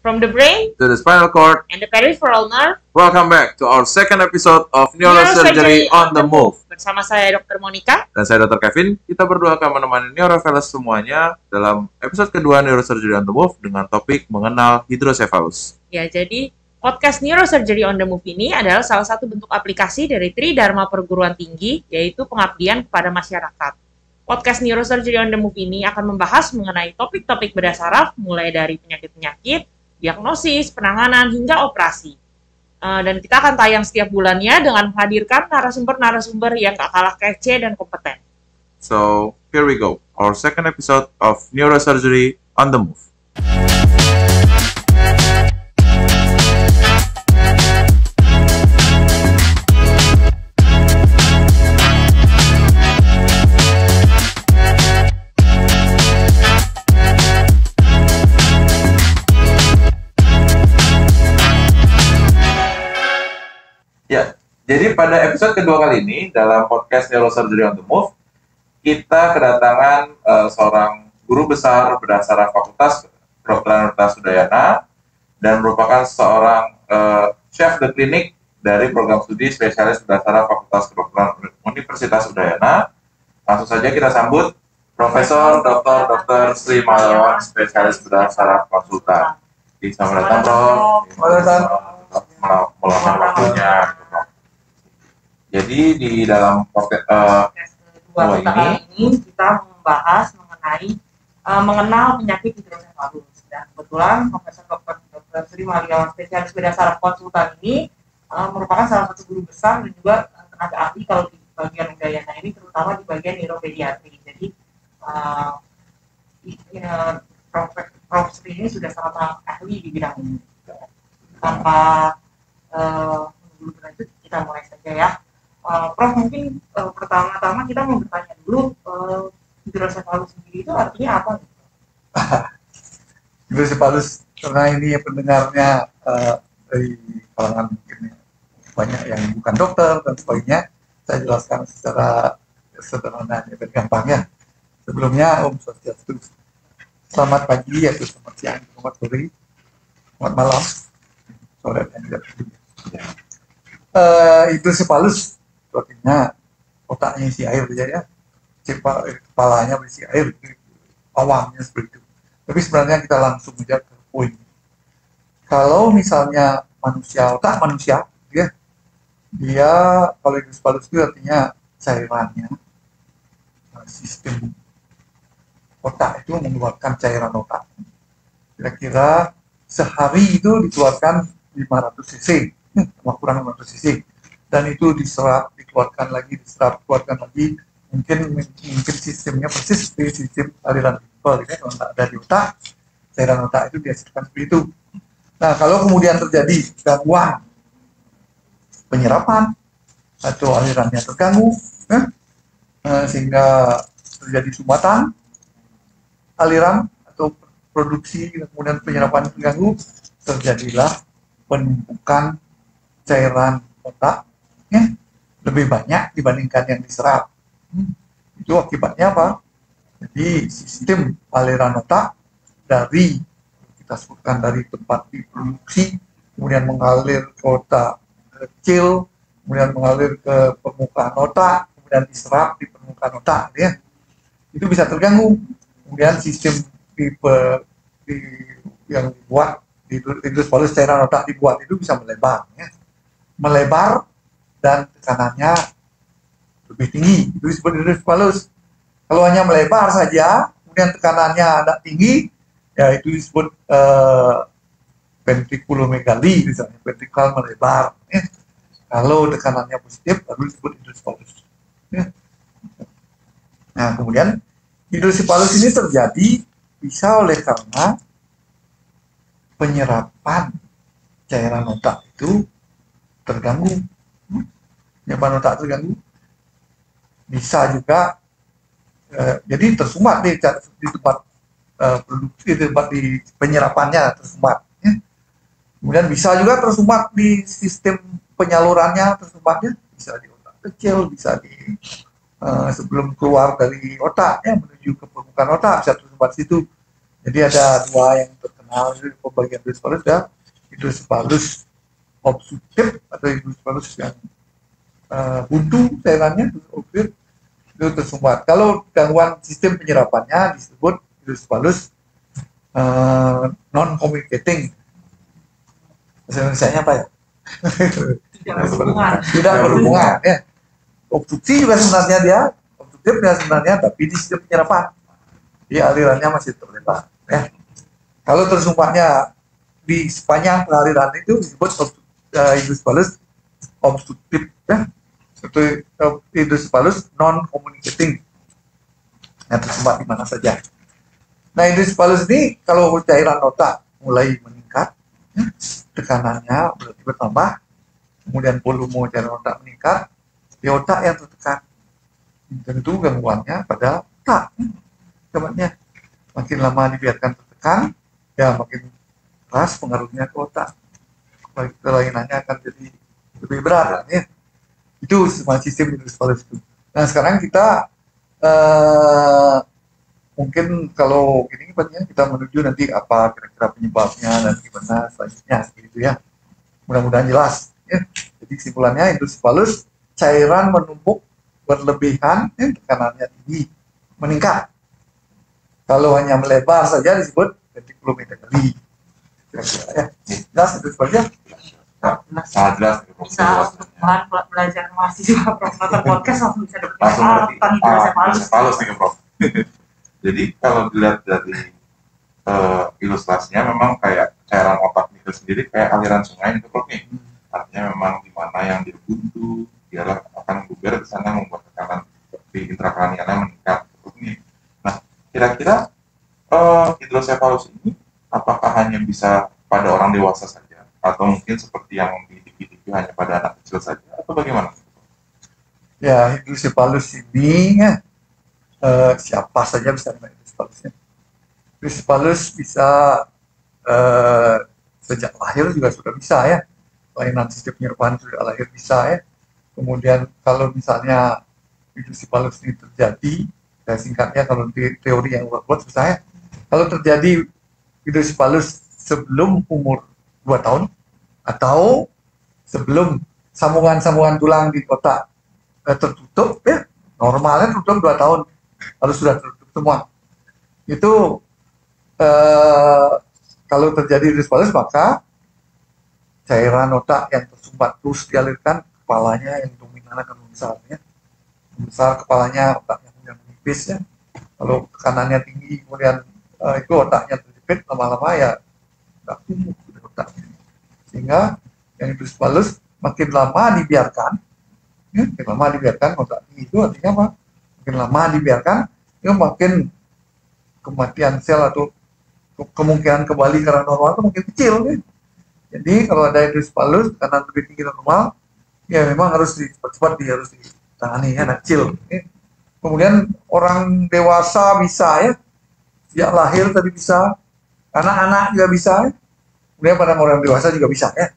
From the brain to the spinal cord and the peripheral nerve. Welcome back to our second episode of Neurosurgery on the Move. Bersama saya Dr. Monica dan saya Dr. Kevin. Kita berdua akan menemani neurofellows semuanya dalam episode kedua Neurosurgery on the Move dengan topik mengenal hidrosefalus. Ya, jadi podcast Neurosurgery on the Move ini adalah salah satu bentuk aplikasi dari Tridharma Perguruan Tinggi, yaitu pengabdian kepada masyarakat. Podcast Neurosurgery on the Move ini akan membahas mengenai topik-topik berdasar saraf, mulai dari penyakit-penyakit, diagnosis, penanganan, hingga operasi. Dan kita akan tayang setiap bulannya dengan menghadirkan narasumber-narasumber yang gak kalah kece dan kompeten. So, here we go. Our second episode of Neurosurgery on the Move. Ya, jadi pada episode kedua kali ini dalam podcast Neurosurgery on the Move, kita kedatangan seorang guru besar berdasar Fakultas Kedokteran Universitas Udayana dan merupakan seorang chef de klinik dari program studi spesialis berdasar Fakultas Kedokteran Universitas Udayana. Langsung saja kita sambut Profesor Dr. Sri Malawan, spesialis berdasar konsultan. Selamat datang, Prof. Selamat datang. Meluangkan waktunya. Jadi di dalam podcast kedua kita kali ini kita membahas mengenal penyakit hidrosefalus. Dan kebetulan Profesor Dr. Sri Malawan, spesialis berdasar konsultan ini merupakan salah satu guru besar dan juga tenaga ahli kalau di bagian Udayana ini, terutama di bagian neuropediatri. Jadi Prof. Sri ini sudah sangat ahli di bidang ini. Tanpa menunggu lanjut, kita mulai saja ya. Prof, mungkin pertama-tama kita mau bertanya dulu, hidrosefalus sendiri itu artinya apa? Hidrosefalus, karena ini pendengarnya dari kalangan mungkin banyak yang bukan dokter dan sebagainya, saya jelaskan secara sederhana dan gampang ya. Sebelumnya, Om Swastiastu. Selamat pagi, yaitu selamat siang, selamat sore, selamat malam, sore dan juga hidrosefalus artinya otaknya isi air ya, kepalanya berisi air, awamnya seperti itu. Tapi sebenarnya kita langsung aja ke poin. Kalau misalnya otak manusia, dia kalau hidrosefalus itu artinya cairannya, sistem otak itu mengeluarkan cairan otak. Kira-kira sehari itu dikeluarkan 500 cc, kurang 500 cc. Dan itu diserap, dikeluarkan lagi, keluarkan lagi. Mungkin sistemnya persis seperti sistem aliran limpa, kalau nggak ada di otak, cairan otak itu dihasilkan seperti itu. Nah, kalau kemudian terjadi gangguan penyerapan atau alirannya terganggu, sehingga terjadi sumbatan aliran atau produksi, kemudian penyerapan terganggu, terjadilah penumpukan cairan otak lebih banyak dibandingkan yang diserap. Itu akibatnya apa? Jadi sistem aliran otak dari, kita sebutkan dari tempat diproduksi, kemudian mengalir ke otak kecil, kemudian mengalir ke permukaan otak, kemudian diserap di permukaan otak, itu bisa terganggu. Kemudian sistem yang dibuat di hidrosefalus, cairan otak dibuat itu bisa melebar dan tekanannya lebih tinggi, itu disebut hidrosefalus. Kalau hanya melebar saja, kemudian tekanannya agak tinggi, ya itu disebut ventriculomegaly, misalnya ventrikal melebar. Kalau tekanannya positif, baru disebut hidrosefalus. Nah, kemudian hidrosefalus ini terjadi bisa oleh karena penyerapan cairan otak itu terganggu. Penyerapan otak terganggu. Bisa juga jadi tersumbat di tempat produksi, di tempat di penyerapannya tersumbat. Kemudian bisa juga tersumbat di sistem penyalurannya, tersumbatnya bisa di otak kecil, bisa di sebelum keluar dari otak menuju ke permukaan otak bisa tersumbat situ. Jadi ada dua yang terkena internal, jadi pembagian hidrosefalus ya hidrosefalus obstruktif atau hidrosefalus yang buntu cairannya obstruktif itu tersumbat. Kalau gangguan sistem penyerapannya disebut hidrosefalus non communicating. Bahasa Indonesia-nya apa ya? Tidak berhubungan ya. Obstruksi juga sebenarnya dia obstruktif ya sebenarnya, tapi di sistem penyerapan dia alirannya masih terlebar ya. Kalau tersumbatnya di sepanjang aliran itu disebut hidrosefalus obstruktif ya, atau hidrosefalus non communicating yang tersumbat di mana saja. Nah, hidrosefalus ini kalau cairan otak mulai meningkat ya, tekanannya berarti bertambah, kemudian volume cairan otak meningkat, di otak yang tertekan. Tentu gangguannya pada otak. Sebabnya makin lama dibiarkan tertekan, ya makin keras pengaruhnya ke otak. Kelainannya akan jadi lebih berat. Ya. Itu semua sistem hidrosefalus itu. Nah, sekarang kita mungkin kalau ini kita menuju nanti apa kira-kira penyebabnya dan gimana selanjutnya gitu ya. Mudah-mudahan jelas. Ya. Jadi kesimpulannya hidrosefalus cairan menumpuk berlebihan, tekanannya tinggi, meningkat. Kalau hanya melebar saja disebut ventriculomegaly. Kira-kira ya. Jelas itu sebabnya. Sangat jelas. Bisa untuk bahan belajar mahasiswa Prof. Nonton podcast langsung bisa dapat Langsung tentang hidrosefalus nih Prof. Jadi kalau dilihat dari ilustrasinya memang kayak cairan otak itu sendiri kayak aliran sungai itu Prof nih. Artinya memang di mana yang dia buntu, dia akan gugur ke sana membuat tekanan di intrakranialnya meningkat. Nah, kira-kira hidrosefalus ini apakah hanya bisa pada orang dewasa saja, atau mungkin seperti yang di TV hanya pada anak kecil saja, atau bagaimana? Ya, hidrosefalus ini ya, siapa saja bisa kena hidrosefalus. Hidrosefalus bisa sejak lahir juga sudah bisa ya. Kelainan sistem penyerapan sudah lahir bisa ya. Kemudian kalau misalnya hidrosefalus ini terjadi, ya singkatnya kalau teori yang buat susah ya. Kalau terjadi hidrosefalus sebelum umur 2 tahun atau sebelum sambungan-sambungan tulang di otak tertutup ya, normalnya tertutup 2 tahun, harus sudah tertutup semua. Itu kalau terjadi hidrosefalus maka cairan otak yang tersumbat terus dialirkan, kepalanya yang dominan akan membesar ya. Membesar kepalanya, otaknya kemudian menipis ya. Kalau tekanannya tinggi kemudian itu otaknya terjepit, lama-lama ya nggak tumbuh otaknya. Sehingga yang hidrosefalus makin lama dibiarkan ya, makin lama dibiarkan otak itu artinya apa? Makin lama dibiarkan itu makin kematian sel atau kemungkinan kembali ke normal itu makin kecil ya. Jadi kalau ada hidrosefalus tekanan lebih tinggi normal, ya memang harus cepat-cepat harus ditangani ya, anak kecil. Kemudian orang dewasa bisa ya, sejak lahir tadi bisa, anak-anak juga bisa. Ya. Kemudian pada orang dewasa juga bisa ya.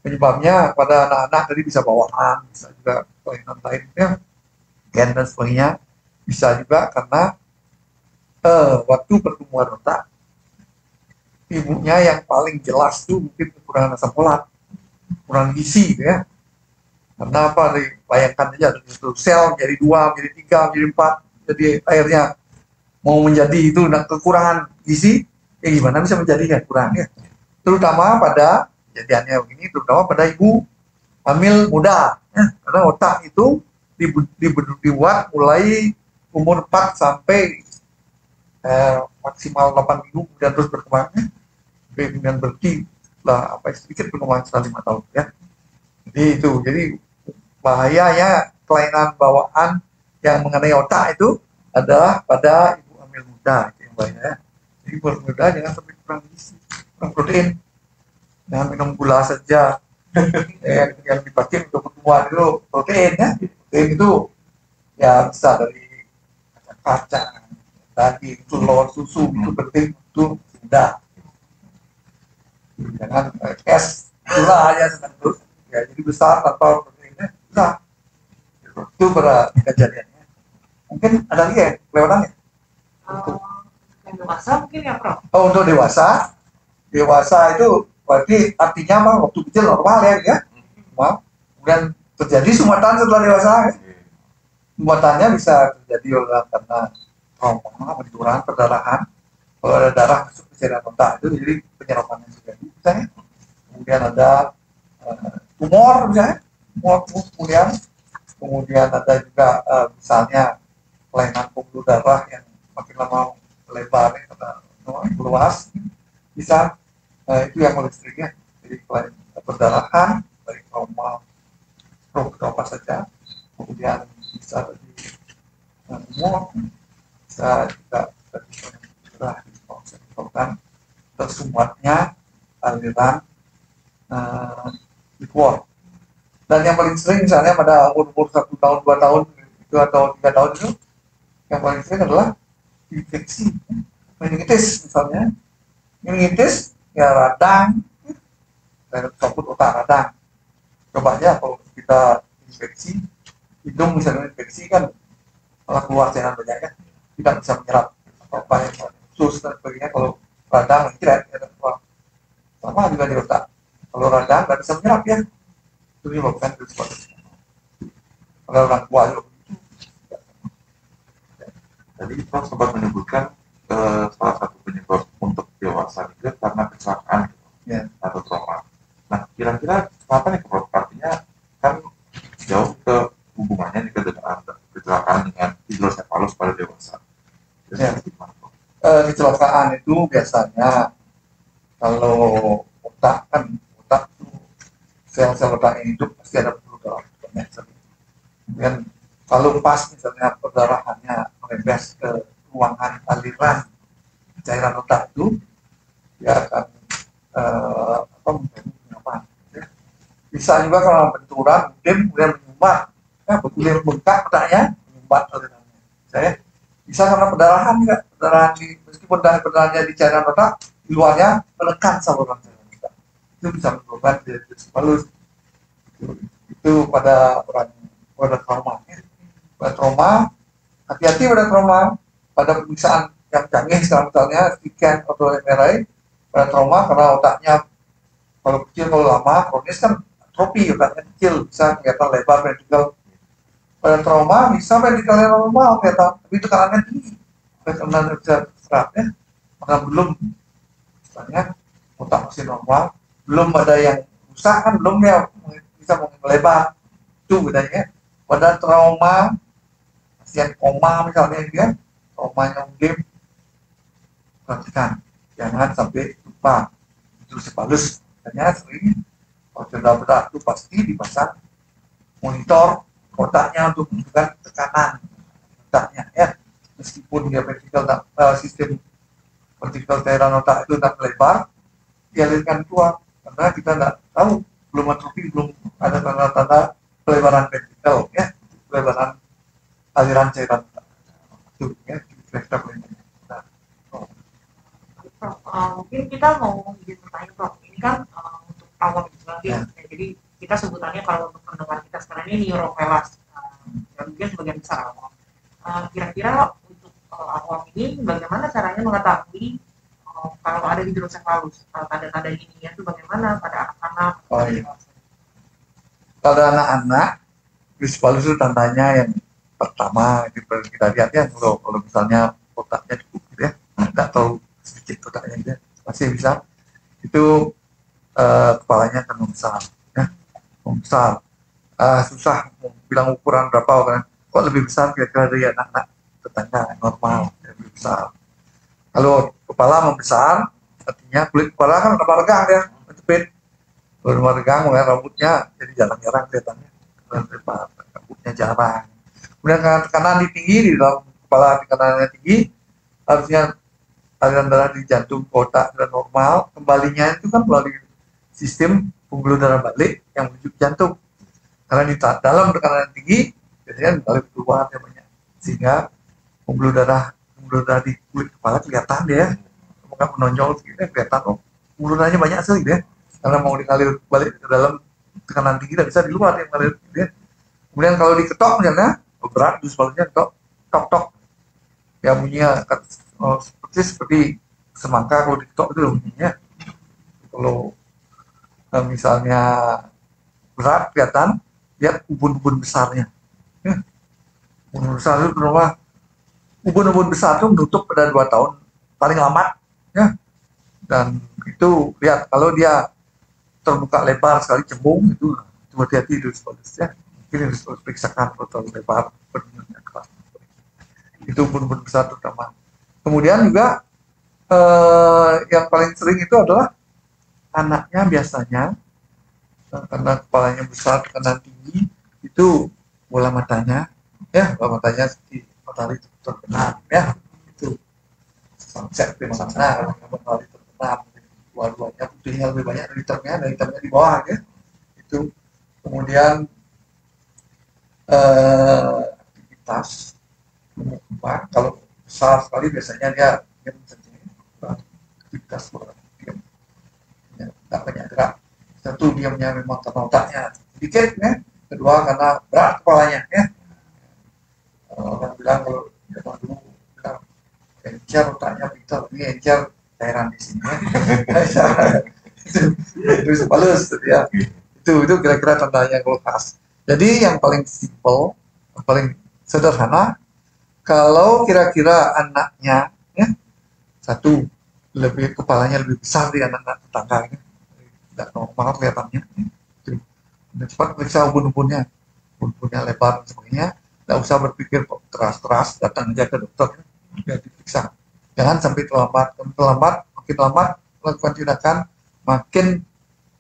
Penyebabnya pada anak-anak tadi bisa bawaan, bisa juga kelainan lainnya, gen dan sebagainya. Bisa juga karena waktu pertumbuhan otak ibunya yang paling jelas tuh mungkin kekurangan asam folat, kurang gizi gitu ya. Karena apa? Bayangkan aja itu sel menjadi 2, menjadi 3, menjadi 4, jadi akhirnya mau menjadi itu kekurangan gizi, ya gimana bisa menjadi ya kurang ya. Terutama pada kejadiannya begini, terutama pada ibu hamil muda, ya. Karena otak itu dibuat mulai umur 4 sampai maksimal 8 minggu kemudian terus berkembangnya. Kemudian berhenti lah apa sedikit perkembangan setelah 5 tahun ya. Jadi itu, jadi bahayanya kelainan bawaan yang mengenai otak itu adalah pada ibu hamil muda itu yang bahaya. Jadi ibu hamil muda jangan sampai kurang gizi, kurang protein, jangan minum gula saja. yang dipakai untuk pertumbuhan itu protein ya. Protein itu ya bisa dari kacang, daging, telur, susu itu penting untuk muda. Jangan es gula aja terus ya, jadi besar tanpa proteinnya bisa. Itu pada kejadiannya. Mungkin ada lagi ya kelewatannya. Yang dewasa mungkin ya Prof. Untuk dewasa dewasa itu berarti artinya apa? Waktu kecil normal ya, normal. Kemudian terjadi sumatan setelah dewasa. Ya. Sumatannya bisa terjadi karena trauma, benturan, perdarahan. Kalau ada darah masuk ke cairan otak itu jadi penyerapannya juga misalnya. Kemudian ada tumor misalnya, kemudian ada juga misalnya kelainan pembuluh darah yang makin lama lebar karena luas bisa itu yang paling sering ya. Jadi kelainan perdarahan dari trauma apa saja, kemudian bisa dari tumor, bisa juga dari disebabkan tersumbatnya aliran liquor. Dan yang paling sering misalnya pada umur 1 tahun, 2 tahun itu atau 3 tahun itu yang paling sering adalah infeksi meningitis misalnya. Meningitis ya radang, cabut otak radang. Coba aja kalau kita infeksi hidung misalnya infeksi kan malah keluar cairan banyak kan, tidak bisa menyerap apa yang khusus dan sebagainya. Kalau radang tidak keluar, sama juga di otak. Kalau radang nggak bisa menyerap ya, itu menyebabkan virus. Kalau orang tua juga begitu. Tadi Prof sempat menyebutkan salah satu penyebab untuk dewasa itu karena kecelakaan atau trauma. Nah, kira-kira apa nih Prof? Artinya kan jauh ke hubungannya nih kecelakaan dengan hidrosefalus pada dewasa. Kecelakaan itu biasanya kalau otak itu sel-sel otak yang hidup pasti ada pembuluh darah banyak sekali. Kemudian kalau pas misalnya perdarahannya merembes ke ruangan aliran cairan otak itu, dia akan mengganggu apa? Ya. Bisa juga kalau benturan mungkin kemudian menyumbat, kemudian bengkak otaknya, menyumbat alirannya. Saya bisa karena perdarahan juga, meskipun perdarahannya di cairan otak, di luarnya menekan saluran cairan otak. Itu bisa menyebabkan hidrosefalus. Itu pada orang pada trauma. Pada trauma, hati-hati pada trauma. Pada pemeriksaan yang canggih sekarang misalnya scan atau MRI, pada trauma karena otaknya kalau kecil, kalau lama kronis kan atrofi, otaknya kecil, bisa kelihatan lebar ventrikel. Pada trauma bisa ventrikelnya normal kelihatan, tapi tekanannya tinggi, tekanannya bisa serat ya, maka belum, misalnya otak masih normal, belum ada yang rusak kan, belum ya bisa melebar. Itu bedanya. Pada trauma, pasien koma misalnya dia, traumanya mungkin, perhatikan, jangan sampai lupa hidrosefalus. Makanya sering kalau cedera berat itu pasti dipasang monitor otaknya untuk menunjukkan tekanan otaknya ya. Meskipun dia sistem vertikal cairan otak itu tidak melebar, dialirkan keluar karena kita tidak tahu, belum atrofi, belum ada tanda-tanda pelebaran vertikal ya, pelebaran aliran cairan otak itu ya. Mungkin kita mau izin bertanya Prof, ini kan untuk awam nanti jadi kita sebutannya kalau untuk pendengar kita sekarang ini neurovelas, mungkin sebagian besar awam. Kira-kira untuk awam ini bagaimana caranya mengetahui kalau ada hidrosefalus, tanda-tanda ini itu bagaimana pada anak-anak? Pada anak-anak hidrosefalus itu tandanya yang pertama kita lihat ya, kalau misalnya otaknya cukup gitu ya, tidak terlalu sedikit otaknya gitu, masih bisa itu kepalanya akan membesar ya, membesar. Susah bilang ukuran berapa kan, kok lebih besar kira-kira dari anak-anak tetangga normal, lebih besar. Kalau kepala membesar artinya kulit kepala kan ada regang ya, menjepit. Kalau regang rambutnya jadi jarang-jarang kelihatannya, rambutnya jarang. Kemudian tekanan tinggi di dalam kepala, tekanannya tinggi, harusnya aliran darah di jantung ke otak sudah normal, kembalinya itu kan melalui sistem pembuluh darah balik yang menuju ke jantung. Karena di dalam tekanan tinggi, biasanya balik keluar yang banyak, sehingga pembuluh darah di kulit kepala kelihatan dia, bukan menonjol segitu kelihatan, pembuluh darahnya banyak sekali dia, karena mau dikalir balik ke dalam tekanan tinggi tidak bisa di luar yang ngalir dia. Kemudian kalau diketok misalnya berat, hidrosefalus tok ya bunyinya seperti semangka kalau diketok itu bunyinya Kalau misalnya berat kelihatan, lihat ubun-ubun besarnya. Ya, ubun besar itu berapa? Ubun-ubun besar itu menutup pada 2 tahun paling lambat, ya. Dan itu lihat kalau dia terbuka lebar sekali cembung itu hati-hati Hydrocephalus ya. Mungkin harus periksakan kalau terlalu lebar bentuknya keras. Itu ubun-ubun besar terutama. Kemudian juga yang paling sering itu adalah anaknya biasanya karena kepalanya besar, tekanan tinggi, itu bola matanya, ya bola matanya seperti matahari terbenam, ya itu sunset di mana kalau matahari terbenam, dua-duanya putihnya lebih banyak dari hitamnya di bawah, ya itu. Kemudian aktivitas berkembang, kalau besar sekali biasanya dia aktivitas diam, ya, nggak banyak gerak. Satu, diamnya memang karena otaknya sedikit, ya. Kedua, karena berat kepalanya, ya. Orang bilang kalau zaman dulu bilang encer otaknya pintar, ini encer cairan di sini, ya. Itu sepalus, ya. Itu kira-kira tandanya kalau khas. Jadi yang paling simple, yang paling sederhana, kalau kira-kira anaknya, ya, satu, lebih kepalanya lebih besar di anak-anak tetangga, ya. Tidak normal kelihatannya, dan cepat periksa ubun-ubunnya lebar dan sebagainya. Tidak usah berpikir keras-keras, datang aja ke dokter, ya diperiksa. Jangan sampai terlambat, makin lambat melakukan tindakan, makin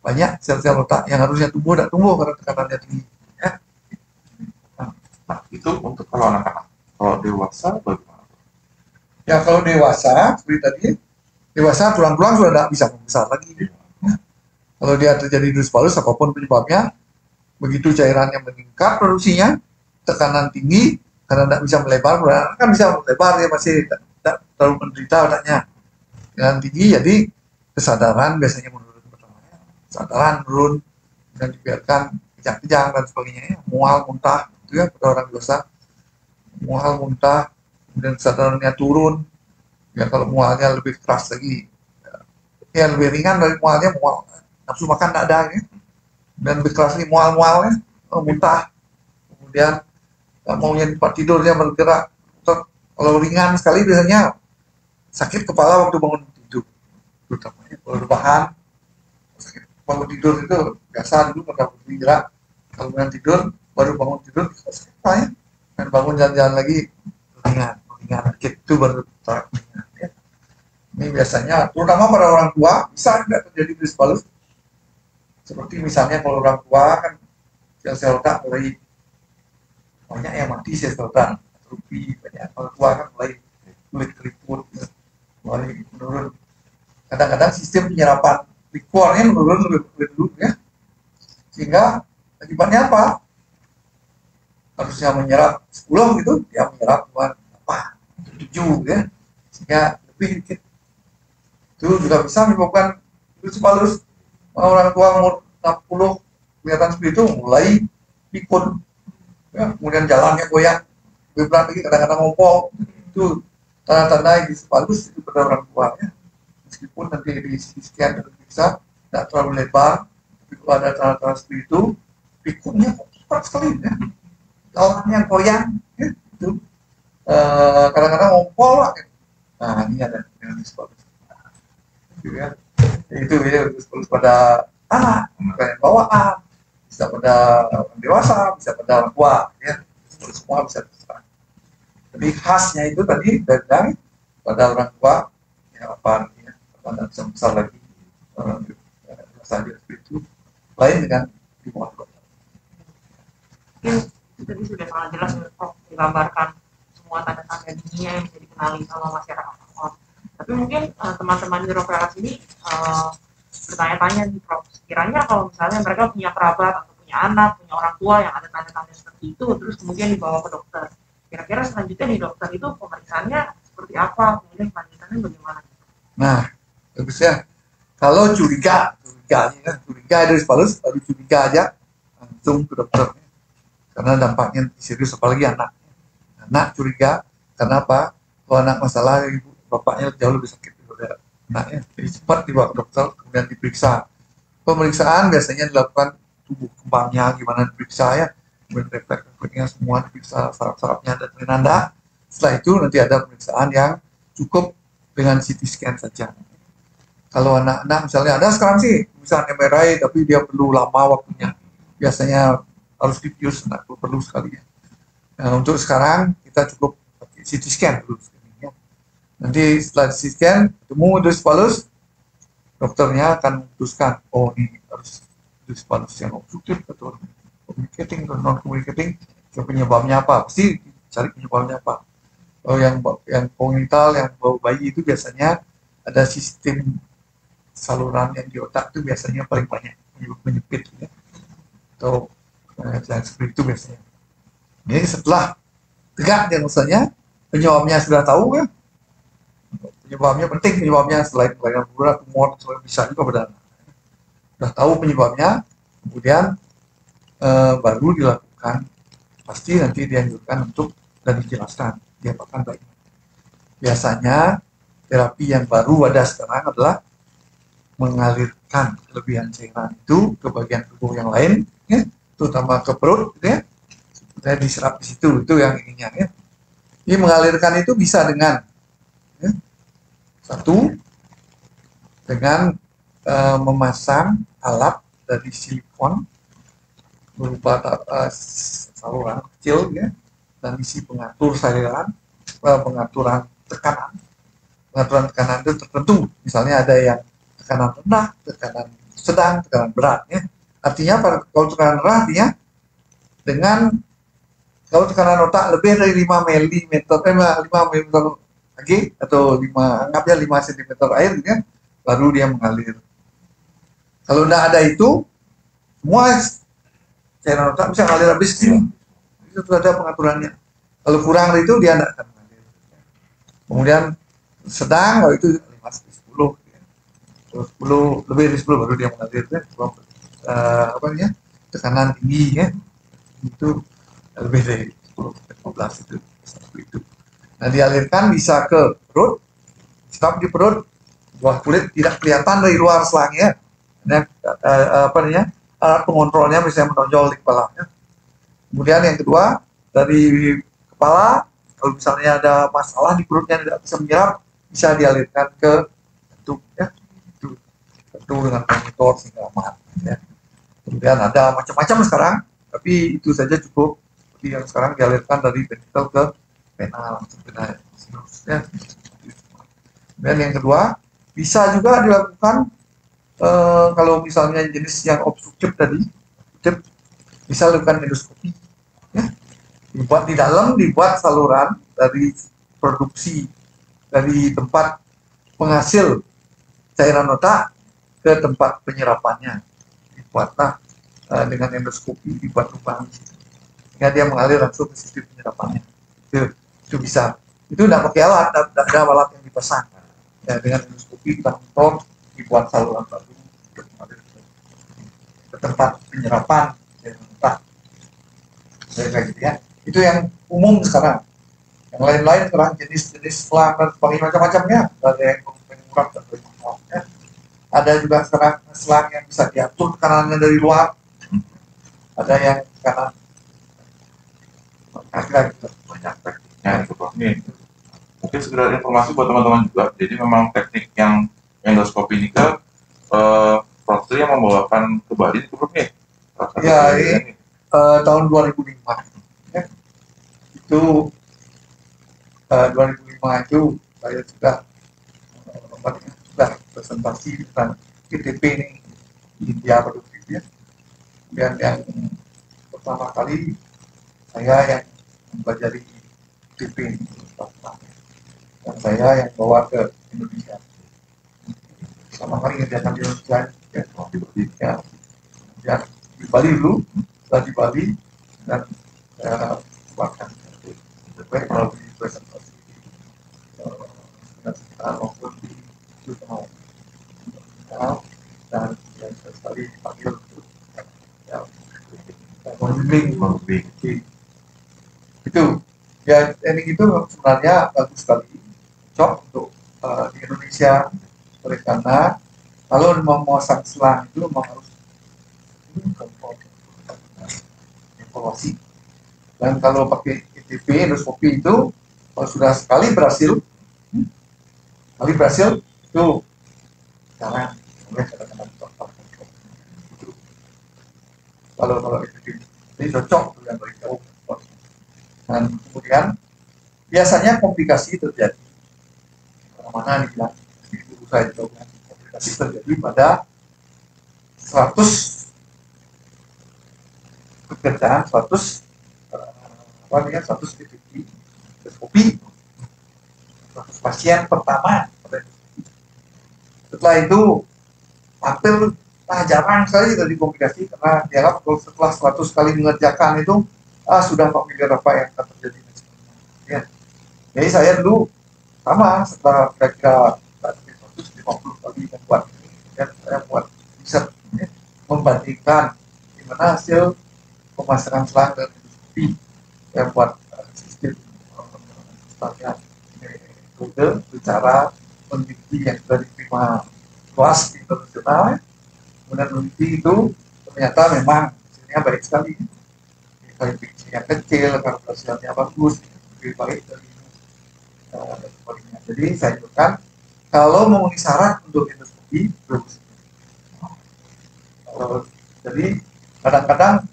banyak sel-sel otak yang harusnya tumbuh tidak tumbuh karena tekanannya tinggi, ya. Nah, itu untuk kalau anak-anak. Kalau dewasa bagaimana? Ya kalau dewasa seperti tadi, dewasa tulang-tulang sudah tidak bisa membesar lagi. Kalau dia terjadi hidrocephalus apapun penyebabnya, begitu cairannya meningkat produksinya, tekanan tinggi, karena tidak bisa melebar, kan bisa melebar, dia masih tidak terlalu menderita otaknya. Tekanan tinggi, jadi kesadaran biasanya menurun, kesadaran menurun, dan dibiarkan kejang-kejang dan sebagainya, ya. Mual, muntah, itu ya pada orang dewasa, mual, muntah, kemudian kesadarannya turun, ya kalau mualnya lebih keras lagi, ya lebih ringan dari mualnya, mual nafsu makan tidak ada, ya. Dan lebih keras lagi mual-mualnya, muntah, kemudian maunya di tempat tidurnya bergerak. Kalau ringan sekali biasanya sakit kepala waktu bangun tidur, terutamanya kalau rebahan, sakit bangun tidur itu biasa dulu pada bergerak, kalau bangun tidur baru bangun tidur sakit kepalanya, dan bangun jalan-jalan lagi ringan dikit itu baru ringan, ya. Ini biasanya terutama pada orang tua bisa tidak terjadi hidrocephalus. Seperti misalnya kalau orang tua kan sel-sel otak mulai banyak yang mati, sel-sel otak atrofi banyak, orang tua kan mulai kulit keriput, mulai menurun. Kadang-kadang sistem penyerapan liquornya menurun lebih dulu, ya. Sehingga akibatnya apa? Harusnya menyerap 10 gitu, dia menyerap cuma 7, ya. Sehingga lebih dikit. Itu juga bisa menyebabkan hidrocephalus. Orang tua umur 60 kelihatan seperti itu mulai pikun, ya, kemudian jalannya goyang, lebih berat lagi, kadang-kadang ngompol. Itu tanda-tanda hidrocephalus itu pada orang tua, ya. Meskipun nanti di sekian dan diperiksa tidak terlalu lebar, tapi kalau ada tanda-tanda seperti itu, pikunnya cepat sekali, ya. Jalannya goyang, ya. Itu kadang-kadang ngompol lah, ya. Nah ini ada hidrocephalus, ya. Itu ya terus pada anak, kayak bawaan, bisa pada orang dewasa, bisa pada orang tua, ya. Semua bisa terserah. Jadi khasnya itu tadi dari pada orang tua, ya apa artinya, pada besar lagi orang dewasa seperti itu, lain dengan di bawah. Mungkin itu tadi sudah sangat jelas untuk menggambarkan semua tanda-tanda dunia yang bisa dikenali sama masyarakat. Tapi mungkin teman-teman di Rokelas ini bertanya-tanya nih Prof, sekiranya kalau misalnya mereka punya kerabat atau punya anak, punya orang tua yang ada tanda-tanda seperti itu, terus kemudian dibawa ke dokter, kira-kira selanjutnya di dokter itu pemeriksaannya seperti apa, kemudian kelanjutannya bagaimana? Nah, bagusnya kalau curiga hidrocephalus, baru curiga aja langsung ke dokter, karena dampaknya serius, apalagi anak curiga. Karena apa? Kalau anak masalah, ibu bapaknya jauh lebih sakit daripada Nah, ya, jadi cepat dibawa ke dokter, kemudian diperiksa. Pemeriksaan biasanya dilakukan tubuh kembangnya gimana diperiksa ya, kemudian refleks-refleksnya semua diperiksa, saraf-sarafnya dan penanda. Setelah itu nanti ada pemeriksaan yang cukup dengan CT scan saja. Kalau anak-anak misalnya ada sekarang sih misalnya MRI tapi dia perlu lama waktunya. Biasanya harus diffuse, nah, perlu sekali ya. Nah, untuk sekarang kita cukup pakai CT scan dulu. Ya. Nanti setelah CT scan ketemu hidrosepalus, dokternya akan memutuskan, oh ini harus hidrosepalus yang obstruktif atau communicating atau non communicating, penyebabnya apa? Pasti cari penyebabnya apa. Oh, yang kongnital, yang bau bayi itu biasanya ada sistem saluran yang di otak itu biasanya paling banyak menyempit ya. Atau yang seperti itu biasanya. Jadi setelah tegak diagnosanya, penyebabnya sudah tahu ya. Penyebabnya penting, penyebabnya selain kelainan berat, tumor, bisa juga pada anak. Sudah tahu penyebabnya, kemudian baru dilakukan, pasti nanti dianjurkan untuk dan dijelaskan diapakan baik. Biasanya terapi yang baru ada sekarang adalah mengalirkan kelebihan cairan itu ke bagian tubuh yang lain, ya, terutama ke perut, gitu ya. Supaya diserap di situ, itu yang inginnya. Ya. Jadi mengalirkan itu bisa dengan ya, satu, dengan memasang alat dari silikon berupa saluran kecil ya, dan isi pengatur cairan, pengaturan tekanan itu tertentu. Misalnya ada yang tekanan rendah, tekanan sedang, tekanan berat ya. Artinya kalau tekanan rendah artinya dengan kalau tekanan otak lebih dari 5 mm, 5 mm Hg atau 5, anggapnya 5 cm air gitu ya, baru dia mengalir. Kalau tidak ada itu, semua cairan otak bisa mengalir habis gitu. Itu sudah ada pengaturannya. Kalau kurang dari itu dia tidak akan mengalir. Kemudian sedang, kalau itu 5-10 ya. 10 lebih dari 10 baru dia mengalir ya. Apa namanya? Tekanan tinggi ya. Itu lebih dari 10-15 itu. Nah, dialirkan bisa ke perut, stop di perut, bawah kulit tidak kelihatan dari luar selangnya. Nah, apa namanya? Alat pengontrolnya bisa menonjol di kepalanya. Kemudian yang kedua, dari kepala, kalau misalnya ada masalah di perutnya tidak bisa menyerap, bisa dialirkan ke jantung ya. Itu dengan monitor sehingga aman ya. Kemudian ada macam-macam sekarang, tapi itu saja cukup. Seperti yang sekarang dialirkan dari ventrikel ke vena langsung ke sinus ya. Dan yang kedua, bisa juga dilakukan kalau misalnya jenis yang obstruktif tadi, bisa lakukan endoskopi ya. Dibuat di dalam, dibuat saluran dari produksi dari tempat penghasil cairan otak ke tempat penyerapannya, dibuatlah dengan endoskopi, dibuat lubang sehingga dia mengalir langsung ke sistem penyerapannya. Itu bisa. Itu tidak pakai alat, tidak ada alat yang dipasang ya, dengan endoskopi kantor dibuat saluran baru ke tempat penyerapan cairan otak kayak gitu ya. Itu yang umum sekarang. Yang lain-lain sekarang jenis-jenis selang dan sebagainya macam-macamnya, ada yang murah dan mahal ya. Ada juga sekarang selang yang bisa diatur tekanannya dari luar, ada yang tekanan banyak tekniknya itu Prof. Mungkin sekedar informasi buat teman-teman juga. Jadi memang teknik yang endoskopi ini kan Prof. yang membawakan ke Bali itu Prof. Ya, ini tahun 2005 ya. Itu 2005 itu saya sudah presentasi tentang ITP ini di India produktif ya. Dan yang pertama kali saya yang mempelajari ITP ini, dan saya yang bawa ke Indonesia. Pertama kali kegiatan di Indonesia ya, di Bali dulu, setelah di Bali dan saya buatkan melalui presentasi maupun di jurnal dan yang sekali dipanggil untuk membimbing itu ya. Teknik itu sebenarnya bagus sekali, cocok untuk di Indonesia Oleh karena kalau memasang selang itu memang harus evaluasi. Dan kalau pakai ETP endoskopi itu kalau sudah sekali berhasil itu jangan boleh kadang-kadang kalau ETP ini cocok dengan bagi jauh. Dan kemudian biasanya komplikasi terjadi mana dibilang di guru saya itu komplikasi terjadi pada 100 pekerjaan 100 DPT endoskopi 100 pasien pertama. Setelah itu hampir jarang sekali terjadi komplikasi karena dianggap kalau setelah 100 kali mengerjakan itu sudah familiar apa yang akan terjadi. Ya. Jadi saya dulu sama setelah kira-kira 150 kali membuat ini, dan saya buat riset membandingkan gimana hasil pemasangan selang dan endoskopi. Saya buat sistem metode bicara peneliti yang sudah diterima luas internasional. Kemudian peneliti itu ternyata memang hasilnya baik sekali. Hasilnya kecil, hasilnya bagus, lebih baik dari sebagainya. Jadi saya ingatkan kalau memenuhi syarat untuk endoskopi bagus. Jadi kadang-kadang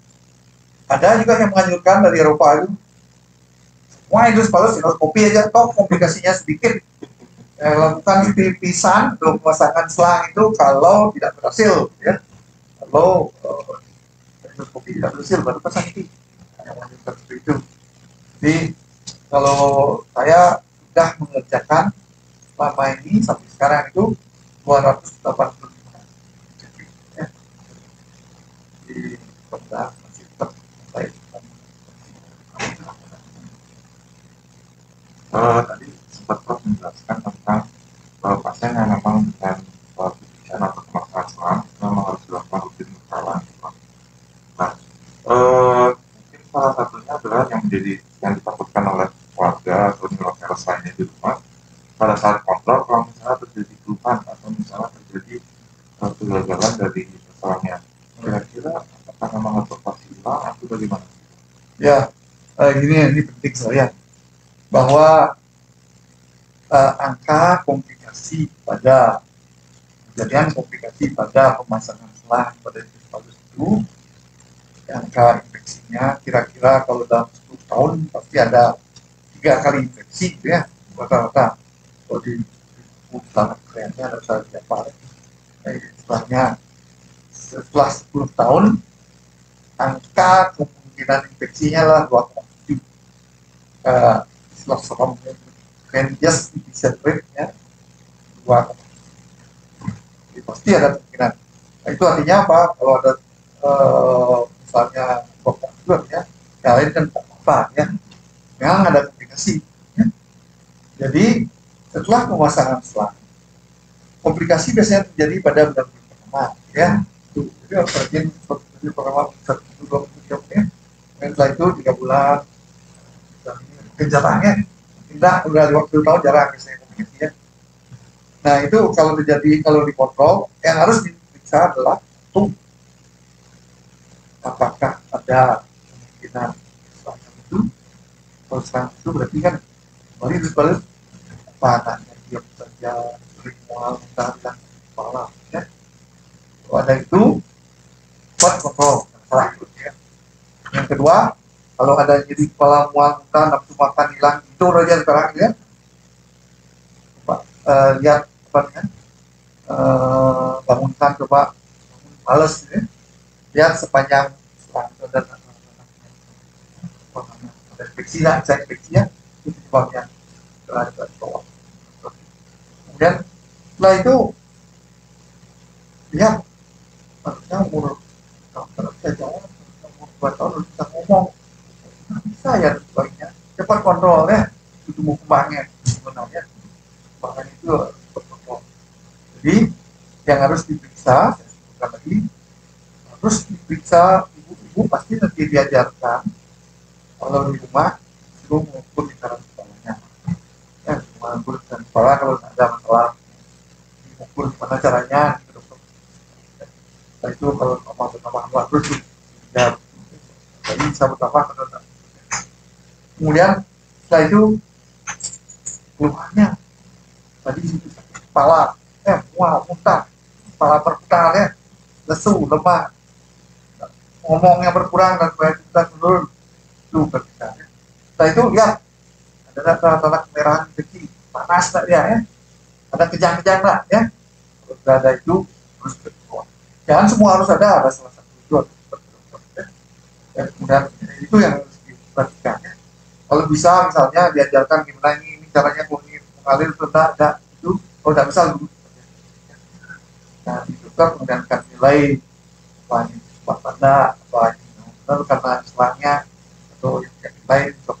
ada juga yang menganjurkan dari Eropa itu semua endoskopi aja, toh komplikasinya sedikit. Lakukan pipisan untuk pemasangan selang itu kalau tidak berhasil, ya. Kalau endoskopi tidak berhasil baru pasang itu. Yang menunjukkan seperti itu. Jadi kalau saya sudah mengerjakan selama ini sampai sekarang itu 285 ya. Di Pemda masih tetap baik. Tadi sempat Prof menjelaskan tentang pasien yang memang dengan kebijakan atau pemasangan selang memang harus dilakukan rutin berkala. Nah, mungkin salah satunya adalah yang ditakutkan oleh warga atau neurokers lainnya di rumah pada saat kontrol kalau misalnya terjadi keluhan atau misalnya terjadi kegagalan dari selangnya. Kira-kira apakah memang harus operasi ulang atau bagaimana? Ya, ini penting saya bahwa angka komplikasi pada kejadian komplikasi pada pemasangan selang pada jenis itu, angka infeksinya kira-kira kalau dalam 10 tahun pasti ada 3 kali infeksi, ya, rata-rata. Kalau di sangat kerennya ada saya siapa, istilahnya setelah 10 tahun angka kemungkinan infeksinya adalah 2,7. Setelah serem Ranges division rate-nya 2,7. Jadi pasti ada kemungkinan. Nah, itu artinya apa? Kalau ada misalnya dokter ya, yang lain kan apa ya? Memang ada komplikasi. Ya. Jadi setelah pemasangan selang, komplikasi biasanya terjadi pada bulan pertama, ya. Jadi harus rajin seperti pertama 1-2 bulan ya. Dan setelah itu 3 bulan. Jarangnya tidak udah di waktu tahun jarang biasanya komplikasi ya. Nah itu kalau terjadi, kalau dikontrol, yang harus diperiksa adalah apakah ada kemungkinan serangan itu. Kalau serangan itu berarti kan balik apa anaknya dia bekerja sering mual muntah dan kepala ya. Kalau ada itu buat kontrol ya. Yang kedua, kalau ada jadi kepala mual muntah, nafsu makan hilang, itu udah sekarang ya. Lihat apa ya, bangunkan coba males ya. Lihat sepanjang dan infeksi lah, infeksinya itu sebabnya ada bawah. Kemudian setelah itu lihat harusnya umur bisa jawab umur 2 tahun bisa ngomong, bisa ya sebagainya, cepat kontrol ya itu tumbuh kembangnya sebenarnya bahkan itu cepat kontrol. Jadi yang harus diperiksa, saya sebutkan lagi, harus diperiksa ibu-ibu pasti nanti diajarkan kalau di rumah suruh mengukur lingkaran kepalanya. Ya, mengukur lingkaran kepala kalau ada masalah di gimana caranya gitu, dokter. Nah, itu kalau tambah terus ya jadi bisa bertambah terus. Kemudian setelah itu keluhannya tadi kepala, mual, muntah, kepala terputar ya, lesu, lemah, ngomongnya berkurang dan supaya kita turun itu berbicara. Setelah itu lihat ada tanda-tanda kemerahan kecil, panas tak dia ya, ada kejang-kejang tak ya, kalau sudah ada itu terus keluar. Jangan semua harus ada salah satu itu ya. Dan kemudian itu yang harus diperhatikan ya. Kalau bisa misalnya diajarkan gimana ini caranya kalau ini mengalir itu enggak itu kalau tidak bisa dulu. Nah di dokter kemudian akan nilai apa ini sebab tanda apa ini benar karena selangnya atau yang lain untuk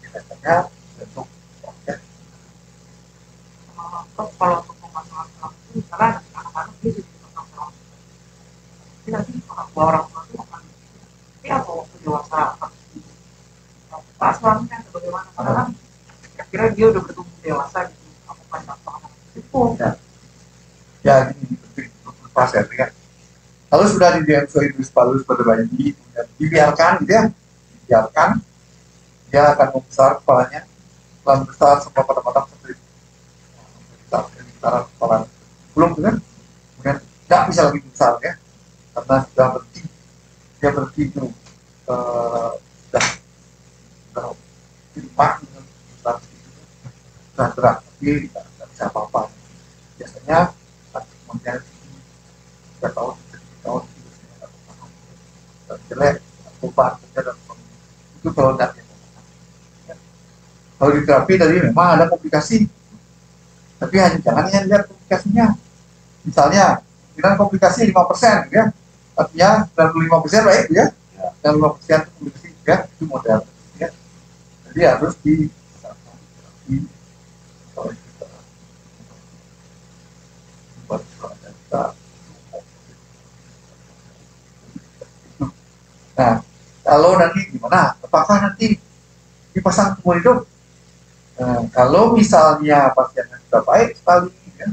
biasanya untuk ya. Kalau untuk pemasaran itu misalnya anak-anak dia jadi pemasaran, tapi nanti orang tua itu akan tapi atau waktu dewasa pas selangnya atau bagaimana karena kan kira dia udah bertumbuh dewasa gitu apa banyak banget itu Ya ini penting untuk pasien ya. Kalau sudah di diagnosis pada bayi, kemudian dibiarkan gitu ya, dibiarkan dia akan membesar kepalanya, pelan besar semua pada mata seperti besar kepala belum kan, kemudian tidak bisa lagi besar ya, karena sudah berhenti, dia berhenti itu sudah timah dengan besar itu, sudah berat, tapi tidak bisa apa-apa. Biasanya kemudian 3 tahun jelek perubahan kerja dan itu kalau tidak ya. Kalau di terapi tadi memang ada komplikasi tapi jangan lihat komplikasinya, misalnya kemungkinan komplikasi 5% ya, artinya 95% baik ya, dan 5% komplikasi ya itu model ya, jadi harus di kalau kita nah, kalau nanti gimana? Apakah nanti dipasang seumur hidup? Nah, kalau misalnya pasiennya sudah baik sekali, ya,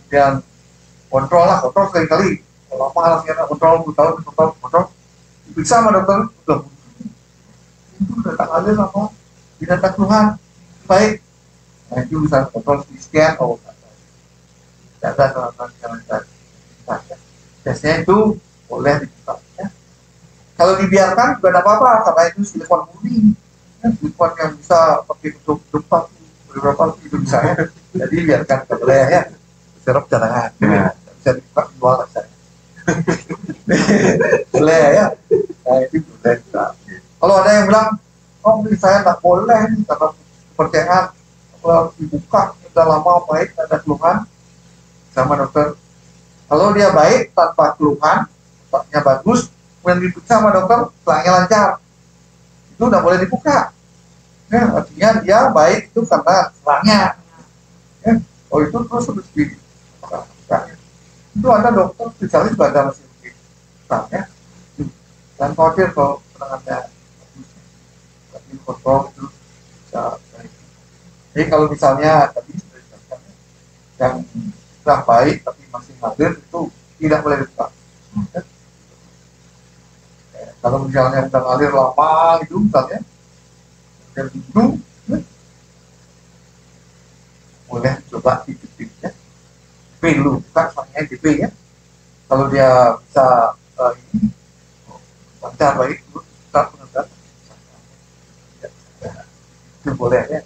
dan kontrol sekali-kali. Kalau lama pasiennya kontrol 10 tahun, kontrol, diperiksa sama dokter, itu datang aja sama tidak ada keluhan, baik. Nah, itu bisa kontrol scan, tidak ada jalan-jalan. Biasanya itu boleh dibuka. Ya. Kalau dibiarkan juga tidak apa-apa karena itu silikon murni ya, silikon yang bisa pakai untuk depan beberapa itu bisa ya, jadi biarkan boleh ya, sirup jangan bisa dibuka jual saja boleh ya, nah itu boleh juga. Kalau ada yang bilang oh saya tidak boleh nih karena kepercayaan harus dibuka sudah lama baik ada keluhan sama dokter, kalau dia baik tanpa keluhan otaknya bagus kemudian diperiksa sama dokter, selangnya lancar, itu udah boleh dibuka. Ya, artinya dia baik itu karena selangnya. Ya, oh itu terus dibuka. Itu ada dokter spesialis pada mesin selangnya. Dan khawatir kalau penanganannya tapi kontrol itu bisa baik. Jadi kalau misalnya tadi yang sudah baik tapi masih hadir itu tidak boleh dibuka. Ya. Kalau misalnya udah ngalir lama gitu misalnya dan itu boleh coba DP ya, DP dulu bukan soalnya DP ya, kalau dia bisa ini lancar baik terus start pengendalian itu boleh ya.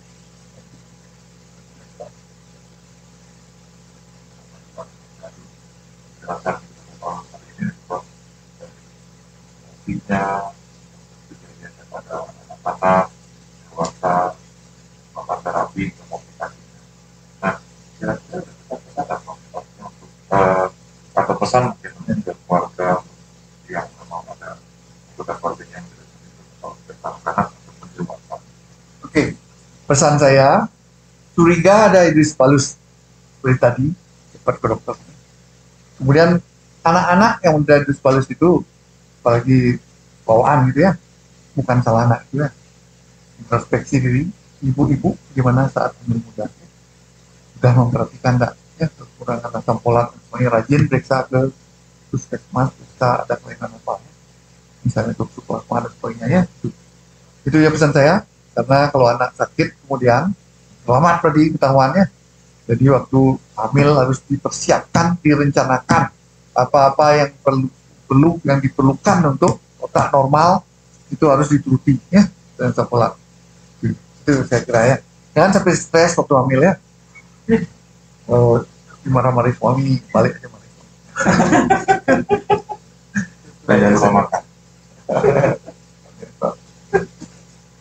Pada anak-anak dewasa melakukan terapi komunikasi. Nah, kira-kira ada pesan untuk atau pesan mungkin untuk keluarga yang memang ada anggota keluarganya yang tentang anak untuk menerima. Oke, pesan saya curiga ada hidrocephalus seperti tadi cepat ke dokter. Kemudian anak-anak yang udah hidrocephalus itu apalagi bawaan gitu ya, bukan salah anak juga. Introspeksi diri, ibu-ibu gimana saat hamil muda, sudah memperhatikan enggak ya kekurangan asam folat, semuanya rajin periksa ke puskesmas, periksa ada kelainan apa ya, misalnya toksoplasma dan sebagainya ya. Itu ya pesan saya, karena kalau anak sakit kemudian selamat tadi ketahuannya. Jadi waktu hamil harus dipersiapkan, direncanakan apa-apa yang perlu yang diperlukan untuk otak normal itu harus dituruti ya, dan sekolah. Itu saya kira ya. Jangan sampai stres waktu hamil ya. Oh, dimarah-marahi suami, balik aja marah suami. Jangan lupa makan.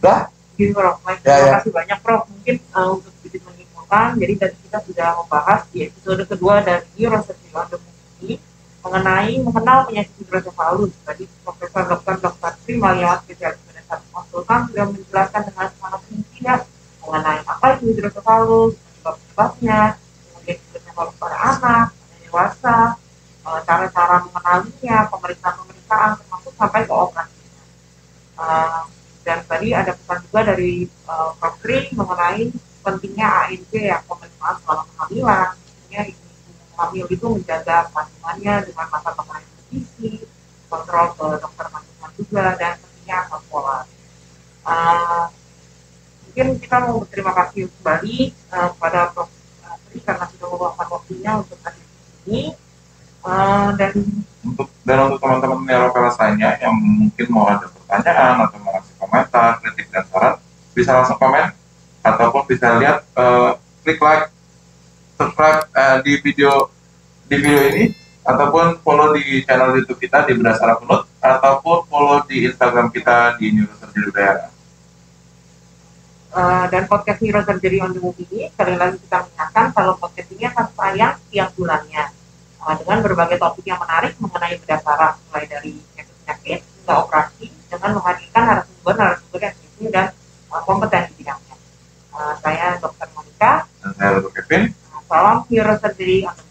Udah? Gitu, Prof. Baik, Ya, terima ya. kasih banyak, Prof. Mungkin untuk sedikit menyimpulkan, jadi tadi kita sudah membahas di episode kedua dari Neurosurgery on the Movie mengenai mengenal penyakit hidrosefalus. Tadi Profesor Dr. Tri Maliawat, spesialis bedah saraf konsultan, sudah menjelaskan dengan sangat rinci ya mengenai apa itu hidrosefalus, penyebab-penyebabnya, kemudian hidrosefalus pada anak, pada dewasa, cara-cara mengenalinya, pemeriksaan-pemeriksaan, termasuk sampai ke operasinya. Dan tadi ada pesan juga dari Prof. Tri mengenai pentingnya ANC ya, pemeriksaan selama kehamilan. Tentunya ibu hamil itu menjaga kandungannya dengan masa pemeriksaan gizi, kontrol ke dokter kandungan juga, dan tentunya asam folat. Mungkin kita mau berterima kasih kembali kepada Prof. Tri karena sudah meluangkan waktunya untuk hadir di sini. Dan untuk teman-teman neuropelas lainnya yang mungkin mau ada pertanyaan atau mau kasih komentar, kritik dan saran, bisa langsung komen ataupun bisa lihat klik like, subscribe di video ini ataupun follow di channel YouTube kita di Bedah Saraf Unut ataupun follow di Instagram kita di Neurosurgery Udayana. Dan podcast Neurosurgery on the Move ini sekali lagi kita mengingatkan kalau podcast ini akan tayang setiap bulannya dengan berbagai topik yang menarik mengenai bedah saraf, mulai dari penyakit hingga operasi, dengan menghadirkan narasumber yang senior dan kompeten di bidangnya. Saya Dr. Monica. Dan saya Dr. Kevin. Salam Neurosurgery on the